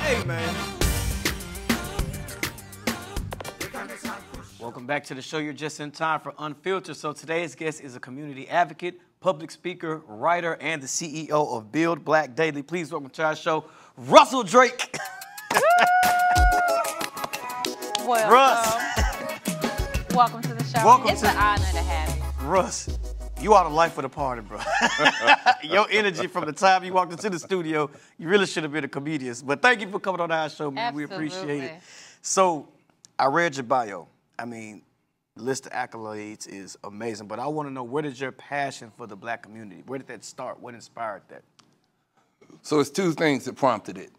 Hey, man. Welcome back to the show. You're just in time for Unfiltered. So today's guest is a community advocate, public speaker, writer, and the CEO of Build Black Daily. Please welcome to our show, Russell Drake. Welcome. Russ. Welcome to the show. Welcome it's an honor to have you. Russ, you are the life of the party, bro. Your energy from the time you walked into the studio, you really should have been a comedian. But thank you for coming on our show, man. Absolutely. We appreciate it. So, I read your bio. I mean, the list of accolades is amazing, but I want to know, where did your passion for the black community, where did that start? What inspired that? So it's two things that prompted it.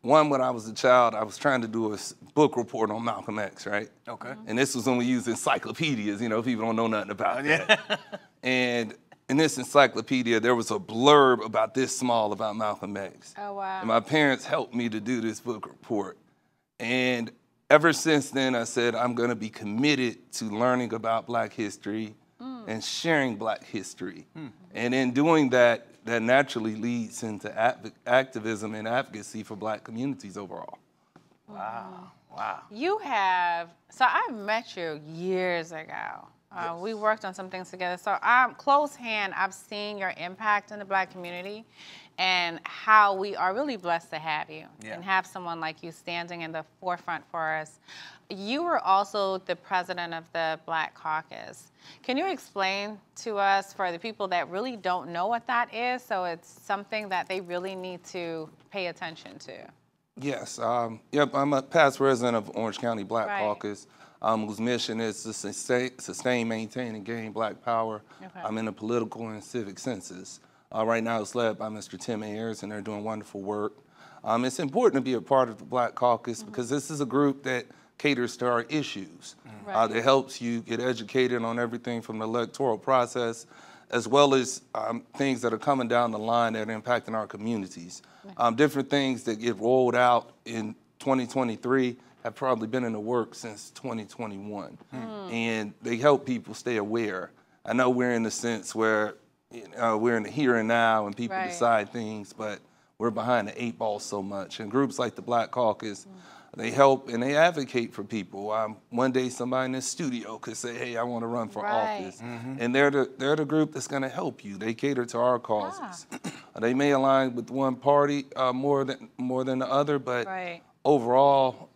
One, when I was a child, I was trying to do a book report on Malcolm X, right? Okay. And this was when we used encyclopedias, you know, people don't know nothing about that. And in this encyclopedia, there was a blurb about this small about Malcolm X. Oh, wow. And my parents helped me to do this book report. And ever since then, I said, I'm going to be committed to learning about black history and sharing black history. And in doing that, that naturally leads into activism and advocacy for black communities overall. Wow, wow. You have, so I met you years ago. Yes. We worked on some things together. So I'm close hand, I've seen your impact in the black community and how we are really blessed to have you and have someone like you standing in the forefront for us. You were also the president of the Black Caucus. Can you explain to us, for the people that really don't know what that is, so it's something that they really need to pay attention to? Yes, yep, I'm a past resident of Orange County Black Right. Caucus, whose mission is to sustain, maintain, and gain black power. Okay. I'm in the political and civic senses. Right now it's led by Mr. Tim Ayers, and they're doing wonderful work. It's important to be a part of the Black Caucus because this is a group that caters to our issues. Right. That helps you get educated on everything from the electoral process, as well as things that are coming down the line that are impacting our communities. Different things that get rolled out in 2023 have probably been in the works since 2021. And they help people stay aware. I know we're in the sense where we're in the here and now and people decide things, but we're behind the 8 ball so much. And groups like the Black Caucus, they help and they advocate for people. One day somebody in this studio could say, hey, I want to run for office. And they're the group that's going to help you. They cater to our causes. They may align with one party more than the other, but overall,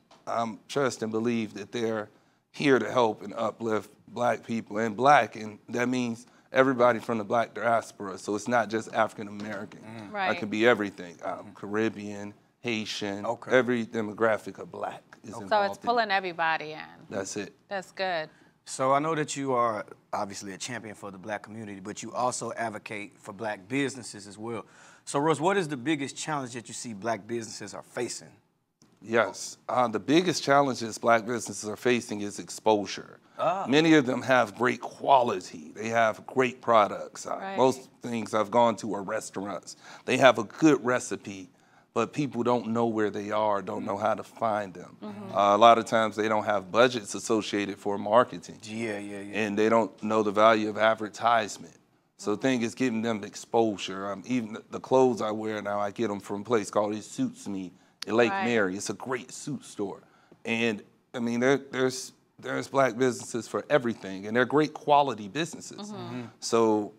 trust and believe that they're here to help and uplift black people and that means everybody from the black diaspora. So it's not just African American. It can be everything, Caribbean, Haitian, every demographic of black is involved. So it's pulling everybody in. That's it. That's good. So I know that you are obviously a champion for the black community, but you also advocate for black businesses as well. So Rose, what is the biggest challenge that you see black businesses are facing? Yes, the biggest challenges black businesses are facing is exposure. Many of them have great quality. They have great products. Most things I've gone to are restaurants. They have a good recipe, but people don't know where they are, don't know how to find them. A lot of times they don't have budgets associated for marketing. And they don't know the value of advertisement. So the thing is getting them exposure. Even the clothes I wear now, I get them from a place called It Suits Me in Lake Mary. It's a great suit store. And I mean, there's black businesses for everything, and they're great quality businesses. So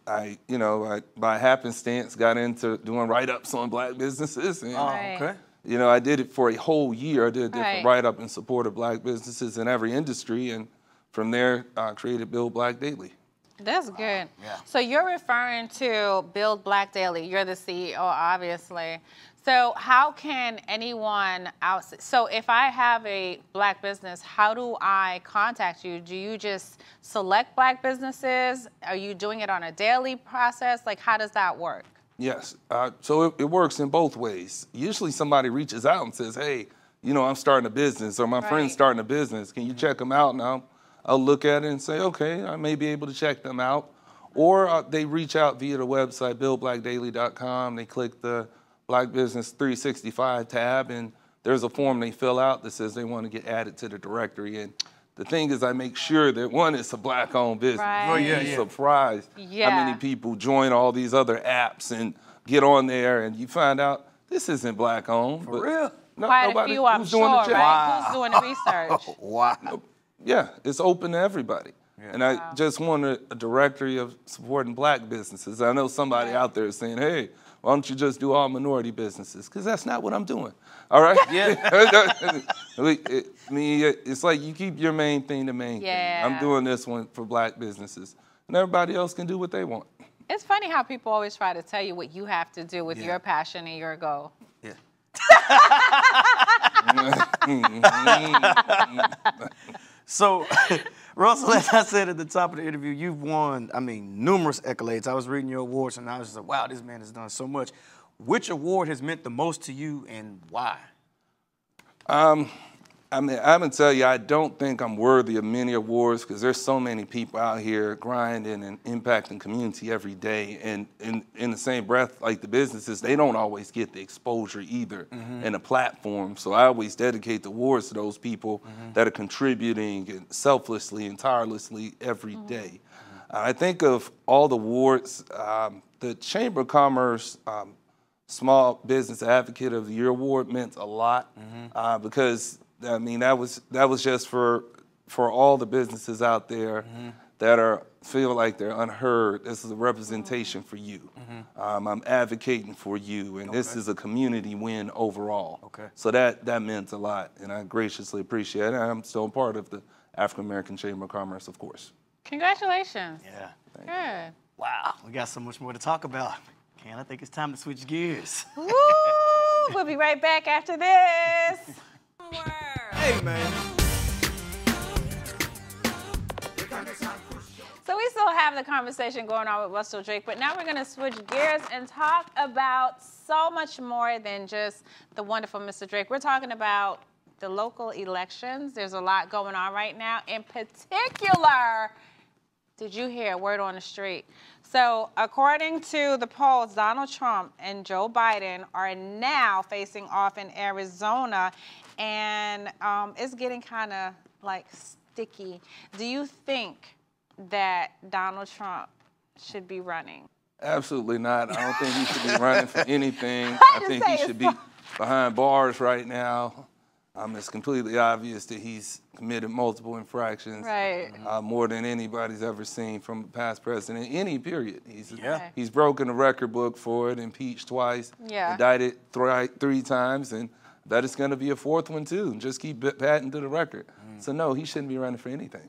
I by happenstance got into doing write-ups on black businesses. And, I did it for a whole year. I did a different write-up in support of black businesses in every industry, and from there, I created Build Black Daily. That's good. So you're referring to Build Black Daily. You're the CEO, obviously. So how can anyone so if I have a black business, how do I contact you? Do you just select black businesses? Are you doing it on a daily process? Like, how does that work? Yes, so it works in both ways. Usually somebody reaches out and says, hey, I'm starting a business, or my friend's starting a business. Can you check them out? And I'll look at it and say, okay, I may be able to check them out. Or they reach out via the website, buildblackdaily.com. They click the Black Business 365 tab, and there's a form they fill out that says they want to get added to the directory. And the thing is, I make sure that, one, it's a black-owned business. You're surprised how many people join all these other apps and get on there, and you find out this isn't black owned. For real? No, Quite nobody, a few, I'm who's doing the sure, check? right? Who's doing the research? Wow. Yeah, it's open to everybody. Yeah. And I just want a directory of supporting black businesses. I know somebody out there is saying, hey, why don't you just do all minority businesses? Because that's not what I'm doing. All right? Yeah. It's like you keep your main thing the main thing. I'm doing this one for black businesses. And everybody else can do what they want. It's funny how people always try to tell you what you have to do with your passion and your goal. Yeah. So, Russell, as I said at the top of the interview, you've won, numerous accolades. I was reading your awards and I was just like, wow, this man has done so much. Which award has meant the most to you and why? I'm gonna tell you, I don't think I'm worthy of many awards because there's so many people out here grinding and impacting community every day. And in the same breath, like the businesses, they don't always get the exposure either and a platform. So I always dedicate the awards to those people that are contributing and selflessly and tirelessly every day. I think of all the awards, the Chamber of Commerce Small Business Advocate of the Year award meant a lot because that was just for all the businesses out there that feel like they're unheard. This is a representation for you. I'm advocating for you, and this is a community win overall. So that meant a lot, and I graciously appreciate it. I'm still a part of the African American Chamber of Commerce, of course. Congratulations. Yeah. Good. Wow, we got so much more to talk about. Ken, I think it's time to switch gears. Woo! We'll be right back after this. Hey, man. So we still have the conversation going on with Russell Drake, but now we're going to switch gears and talk about so much more than just the wonderful Mr. Drake. We're talking about the local elections. There's a lot going on right now. In particular, did you hear a word on the street? So according to the polls, Donald Trump and Joe Biden are now facing off in Arizona, and it's getting kind of like sticky. Do you think that Donald Trump should be running? Absolutely not. I don't think he should be running for anything. I think he should be behind bars right now. It's completely obvious that he's committed multiple infractions, more than anybody's ever seen from a past president, any period. He's broken the record book for it, impeached twice, indicted three times, and that is going to be a fourth one too. And just keep patting to the record. So no, he shouldn't be running for anything.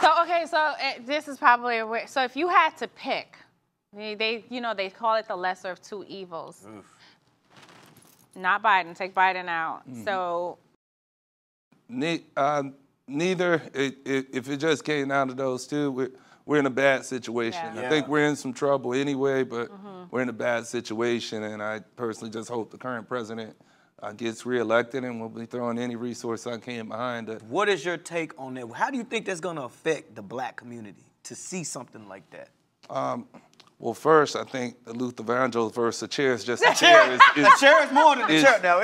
So okay, so this is probably so if you had to pick, they call it the lesser of two evils. Not Biden. Take Biden out. So. Neither. If it just came down to those two, we're in a bad situation. I think we're in some trouble anyway, but we're in a bad situation, and I personally just hope the current president gets reelected, and we'll be throwing any resource I can behind it. What is your take on that? How do you think that's going to affect the black community to see something like that? Well, first, I think the Luther Vandross verse, "A chair is just a chair." A chair is more than a chair now.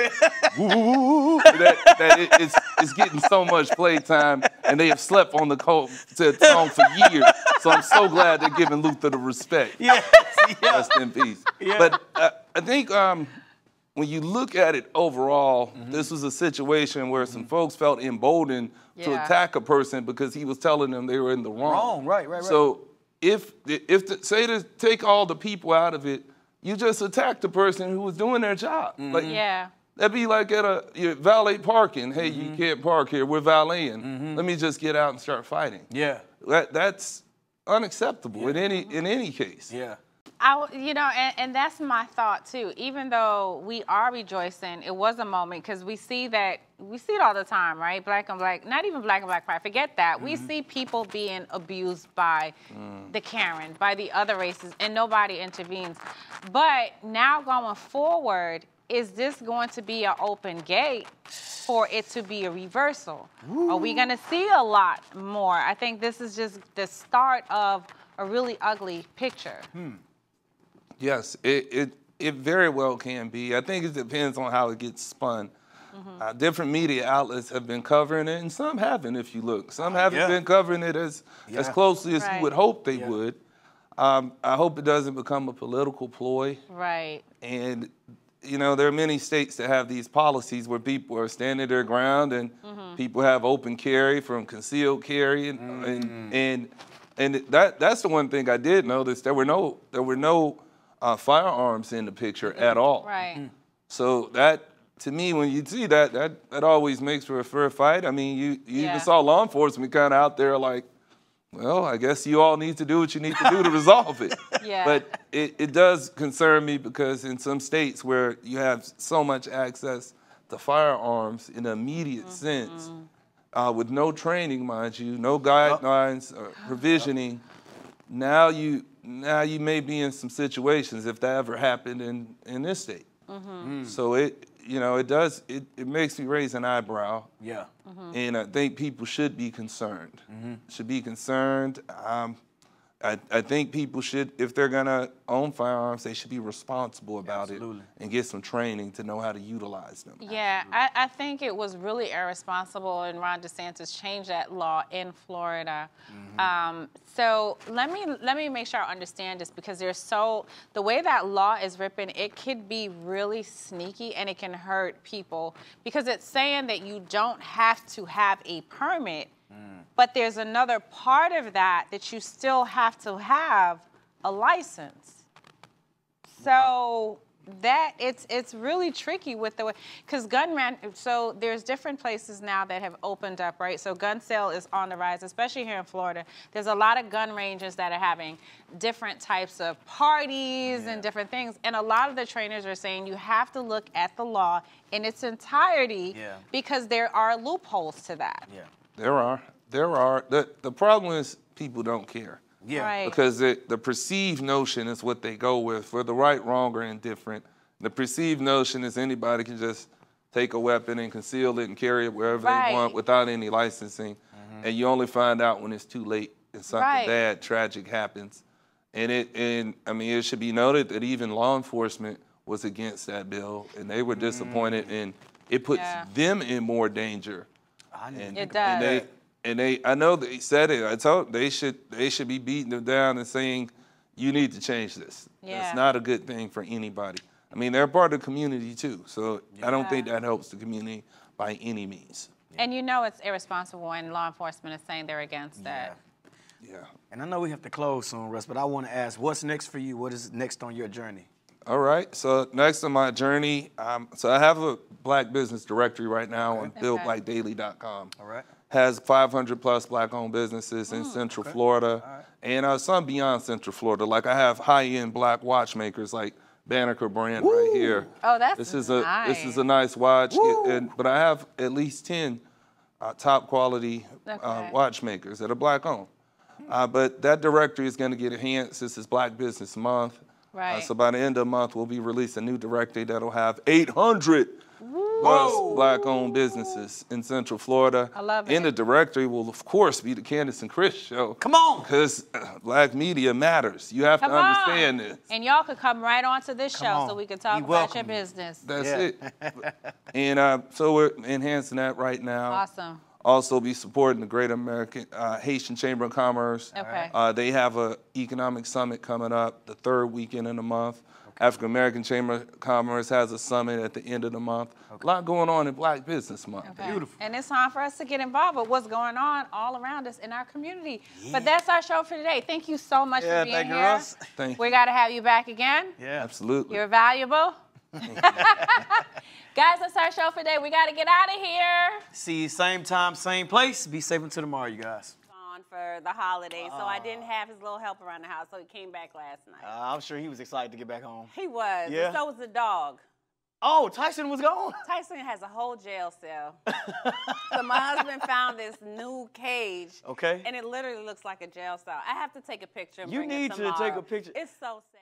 It's getting so much playtime, and they have slept on the song for years. So I'm so glad they're giving Luther the respect. Rest in peace. But I think when you look at it overall, this was a situation where some folks felt emboldened to attack a person because he was telling them they were in the wrong. Right. So say to take all the people out of it, you just attacked the person who was doing their job. That'd be like at a valet parking. Hey, you can't park here. We're valeting. Let me just get out and start fighting. That's unacceptable in any case. And that's my thought too. Even though we are rejoicing, it was a moment because we see it all the time, right? Black and black, not even black and black pride. Forget that. We see people being abused by the Karen, by the other races, and nobody intervenes. But now going forward, is this going to be an open gate for it to be a reversal? Are we going to see a lot more? I think this is just the start of a really ugly picture. Yes, it very well can be. I think it depends on how it gets spun. Different media outlets have been covering it, and some haven't, if you look. Some haven't been covering it as closely as you would hope they would. I hope it doesn't become a political ploy. Right. And you know, there are many states that have these policies where people are standing their ground and people have open carry from concealed carry, and that's the one thing I did notice. There were no firearms in the picture at all. Right. So that, to me, when you see that always makes for a fair fight. I mean, you even saw law enforcement kind of out there like, well, I guess you all need to do what you need to do to resolve it. Yeah. But it does concern me because in some states where you have so much access to firearms in an immediate sense, with no training, mind you, no guidelines or provisioning, now you may be in some situations if that ever happened in this state. So it makes me raise an eyebrow. Yeah. And I think people should be concerned. Should be concerned. I think people should, if they're gonna own firearms, they should be responsible about it and get some training to know how to utilize them. Yeah, I think it was really irresponsible, and Ron DeSantis changed that law in Florida. So let me make sure I understand this, because the way that law is written, it could be really sneaky and it can hurt people, because it's saying that you don't have to have a permit. But there's another part of that you still have to have a license. So that it's really tricky with the way, because so there's different places now that have opened up, right? So gun sale is on the rise, especially here in Florida. There's a lot of gun ranges that are having different types of parties and different things. And a lot of the trainers are saying you have to look at the law in its entirety because there are loopholes to that. Yeah. There are. The problem is people don't care. Yeah. Right. Because the perceived notion is what they go with, for the right, wrong, or indifferent. The perceived notion is anybody can just take a weapon and conceal it and carry it wherever they want without any licensing. And you only find out when it's too late and something bad, tragic happens. And I mean, it should be noted that even law enforcement was against that bill, and they were disappointed, and it puts them in more danger. It does. I know they said it. I told they should be beating them down and saying, you need to change this. That's not a good thing for anybody. I mean, they're part of the community too, so I don't think that helps the community by any means. And you know it's irresponsible when law enforcement is saying they're against that. Yeah. And I know we have to close soon, Russ, but I want to ask, what's next for you? What is next on your journey? All right, so next on my journey, so I have a Black business directory right now on buildblackdaily.com. All right. Has 500 plus Black-owned businesses in Central Florida, and some beyond Central Florida. Like I have high-end Black watchmakers like Banneker brand right here. Oh, that's This is nice. a nice watch, but I have at least 10 top quality watchmakers that are Black-owned. But that directory is going to get enhanced. This is Black Business Month. Right. So by the end of the month, we'll be releasing a new directory that'll have 800 plus Black-owned businesses in Central Florida. I love it. In the directory will, of course, be the Candice and Kris show. Come on! Because Black media matters. You have to understand this. And y'all could come right onto this show so we can talk about your business. That's it. And so we're enhancing that right now. Awesome. Also be supporting the Great American Haitian Chamber of Commerce. Okay. They have an economic summit coming up the third weekend in the month. African American Chamber of Commerce has a summit at the end of the month. A lot going on in Black Business Month. Okay. Beautiful. And it's time for us to get involved with what's going on all around us in our community. But that's our show for today. Thank you so much for being thank here. you, Russ. Thank you. We got to have you back again. Yeah. Absolutely. You're valuable. Guys, that's our show for today. We got to get out of here. See you same time, same place. Be safe until tomorrow, you guys. On for the holidays, so I didn't have his little help around the house, so he came back last night. I'm sure he was excited to get back home. He was, Yeah. and so was the dog. Oh, Tyson was gone. Tyson has a whole jail cell. So my husband found this new cage, Okay. and it literally looks like a jail cell. I have to take a picture and You bring it need to tomorrow. take a picture. It's so sad.